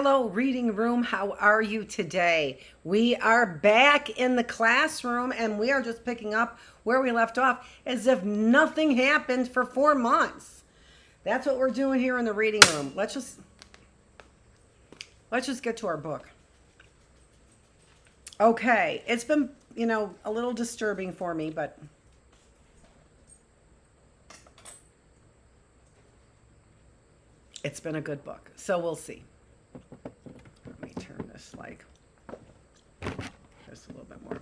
Hello, reading room. How are you today? We are back in the classroom and we are just picking up where we left off as if nothing happened for 4 months. That's what we're doing here in the reading room. Let's just get to our book. Okay, it's been, a little disturbing for me, but it's been a good book. So we'll see. Let me turn this just a little bit more.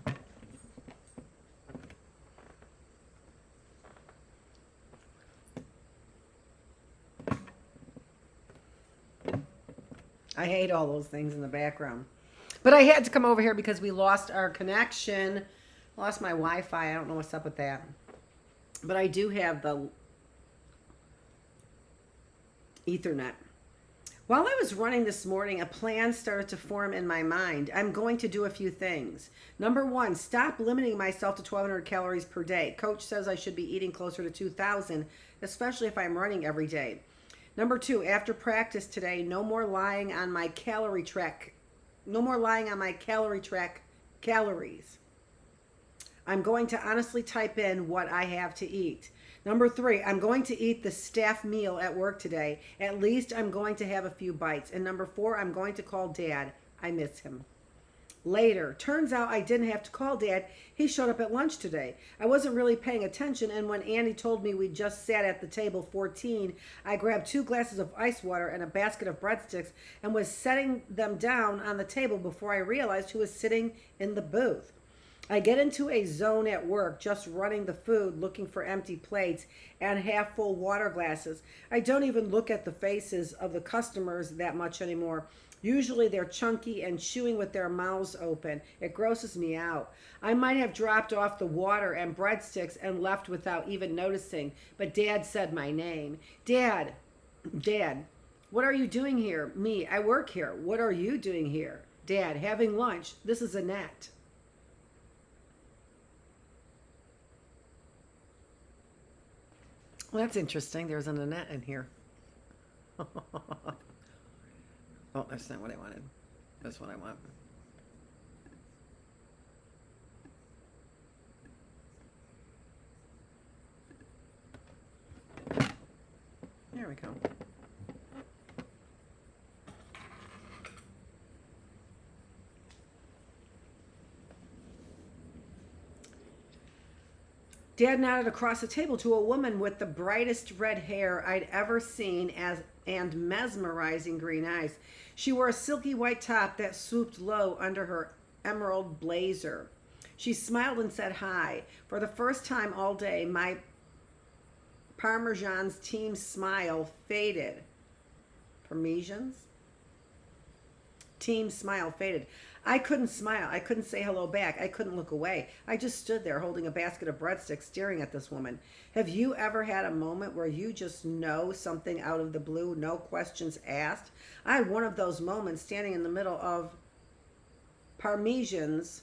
I hate all those things in the background. But I had to come over here because we lost our connection. Lost my Wi-Fi. I don't know what's up with that. But I do have the Ethernet. While I was running this morning, a plan started to form in my mind. I'm going to do a few things. Number one, stop limiting myself to 1,200 calories per day. Coach says I should be eating closer to 2,000, especially if I'm running every day. Number two, after practice today, no more lying on my calorie track. No more lying on my calorie track calories. I'm going to honestly type in what I have to eat. Number three, I'm going to eat the staff meal at work today. At least I'm going to have a few bites. And number four, I'm going to call Dad. I miss him. Later, turns out I didn't have to call Dad. He showed up at lunch today. I wasn't really paying attention, and when Andy told me we just sat at the table 14, I grabbed 2 glasses of ice water and a basket of breadsticks and was setting them down on the table before I realized who was sitting in the booth. I get into a zone at work, just running the food, looking for empty plates and half full water glasses. I don't even look at the faces of the customers that much anymore. Usually they're chunky and chewing with their mouths open. It grosses me out. I might have dropped off the water and breadsticks and left without even noticing, but Dad said my name. Dad, what are you doing here? Me, I work here. What are you doing here? Dad, having lunch. This is Annette. Well, that's interesting. There's an Annette in here. Oh, that's not what I wanted. That's what I want. There we go. Dad nodded across the table to a woman with the brightest red hair I'd ever seen and mesmerizing green eyes. She wore a silky white top that swooped low under her emerald blazer. She smiled and said hi. For the first time all day, my Parmesan's team smile faded. Parmesan's? Team smile faded. I couldn't smile. I couldn't say hello back. I couldn't look away. I just stood there holding a basket of breadsticks staring at this woman. Have you ever had a moment where you just know something out of the blue, no questions asked? I had one of those moments standing in the middle of Parmesan's,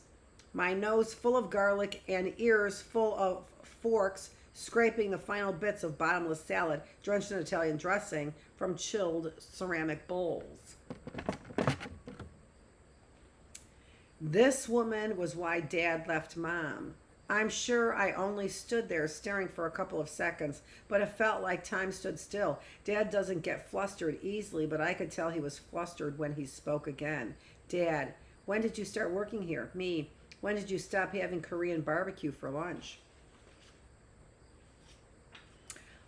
my nose full of garlic and ears full of forks, scraping the final bits of bottomless salad drenched in Italian dressing from chilled ceramic bowls. This woman was why Dad left Mom. I'm sure I only stood there staring for a couple of seconds, but it felt like time stood still. Dad doesn't get flustered easily, but I could tell he was flustered when he spoke again. Dad, when did you start working here? Me. When did you stop having Korean barbecue for lunch?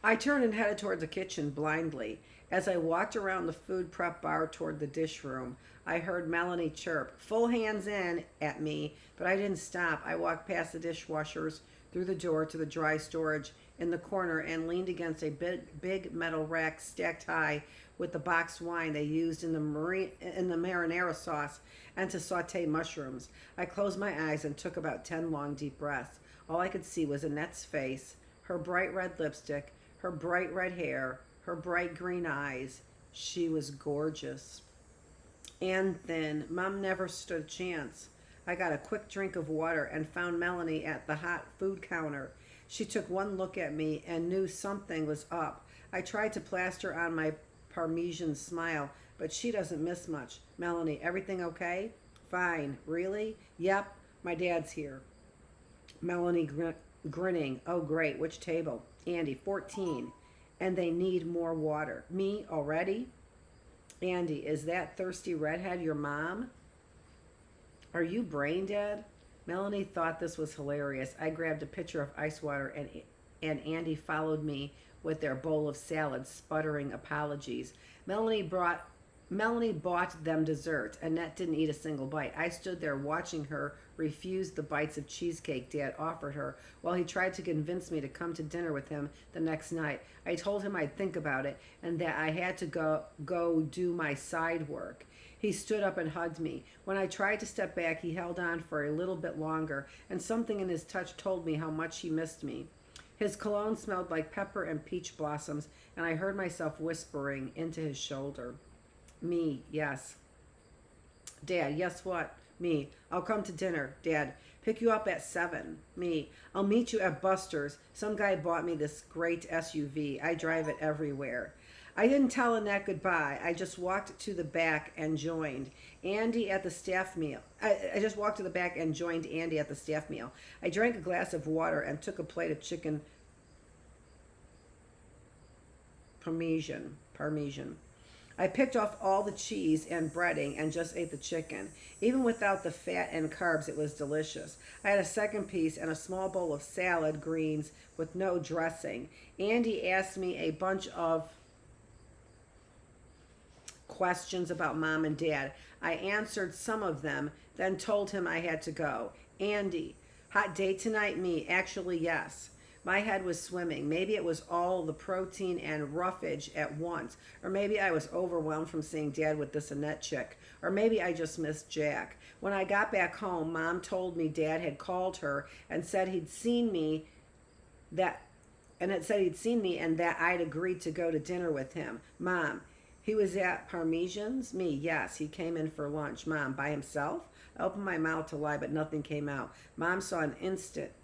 I turned and headed toward the kitchen blindly. As I walked around the food prep bar toward the dish room, I heard Melanie chirp, full hands in, at me, but I didn't stop. I walked past the dishwashers, through the door to the dry storage in the corner, and leaned against a big metal rack stacked high with the boxed wine they used in the marinara sauce and to saute mushrooms. I closed my eyes and took about 10 long, deep breaths. All I could see was Annette's face, her bright red lipstick, her bright red hair, her bright green eyes. She was gorgeous. And thin. Mom never stood a chance. I got a quick drink of water and found Melanie at the hot food counter. She took one look at me and knew something was up. I tried to plaster on my Parmesan smile. but she doesn't miss much. Melanie, everything okay? Fine. Really? Yep. My dad's here. Melanie grinning. Oh, great. Which table? Andy, 14. And they need more water. Me already? Andy, is that thirsty redhead your mom? Are you brain dead? Melanie thought this was hilarious. I grabbed a pitcher of ice water and Andy followed me with their bowl of salad, sputtering apologies. Melanie bought them dessert. Annette didn't eat a single bite. I stood there watching her refuse the bites of cheesecake Dad offered her while he tried to convince me to come to dinner with him the next night. I told him I'd think about it and that I had to go do my side work. He stood up and hugged me. When I tried to step back, he held on for a little bit longer, and something in his touch told me how much he missed me. His cologne smelled like pepper and peach blossoms, and I heard myself whispering into his shoulder. Me, yes. Dad, yes what? Me, I'll come to dinner. Dad, pick you up at 7. Me, I'll meet you at Buster's. Some guy bought me this great SUV. I drive it everywhere. I didn't tell Annette goodbye. I just walked to the back and joined Andy at the staff meal. I just walked to the back and joined Andy at the staff meal. I drank a glass of water and took a plate of chicken parmesan. I picked off all the cheese and breading and just ate the chicken. Even without the fat and carbs, it was delicious. I had a second piece and a small bowl of salad greens with no dressing. Andy asked me a bunch of questions about Mom and Dad. I answered some of them, then told him I had to go. Andy, hot date tonight? Me, actually, yes. My head was swimming. Maybe it was all the protein and roughage at once. Or maybe I was overwhelmed from seeing Dad with this Annette chick. Or maybe I just missed Jack. When I got back home, Mom told me Dad had called her and said he'd seen me and that I'd agreed to go to dinner with him. Mom, he was at Parmesan's? Me, yes. He came in for lunch. Mom, by himself? I opened my mouth to lie, but nothing came out. Mom saw in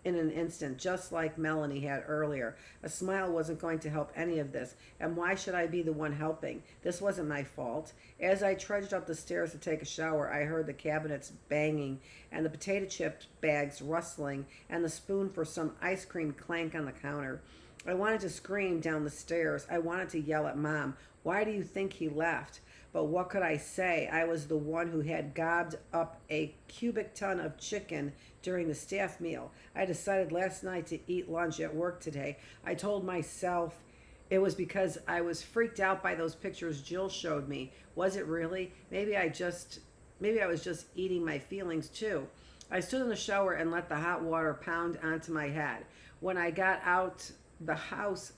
an instant, just like Melanie had earlier. A smile wasn't going to help any of this, and why should I be the one helping? This wasn't my fault. As I trudged up the stairs to take a shower, I heard the cabinets banging, and the potato chip bags rustling, and the spoon for some ice cream clank on the counter. I wanted to scream down the stairs. I wanted to yell at Mom. Why do you think he left? But what could I say? I was the one who had gobbed up a cubic ton of chicken during the staff meal. I decided last night to eat lunch at work today. I told myself it was because I was freaked out by those pictures Jill showed me. Was it really? Maybe I was just eating my feelings too. I stood in the shower and let the hot water pound onto my head. When I got out, the house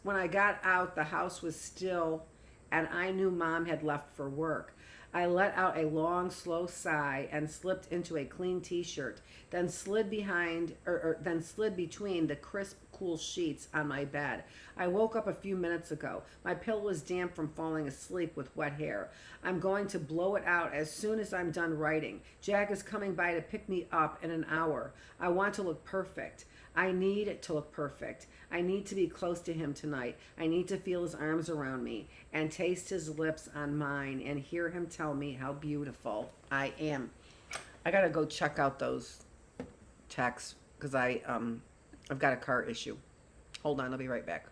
was still, and I knew Mom had left for work. I let out a long, slow sigh and slipped into a clean t-shirt, then slid between the crisp, cool sheets on my bed. I woke up a few minutes ago. My pillow was damp from falling asleep with wet hair. I'm going to blow it out as soon as I'm done writing. Jack is coming by to pick me up in an hour. I want to look perfect. I need it to look perfect. I need to be close to him tonight. I need to feel his arms around me and taste his lips on mine and hear him tell me how beautiful I am. I gotta go check out those texts because I've got a car issue. Hold on, I'll be right back.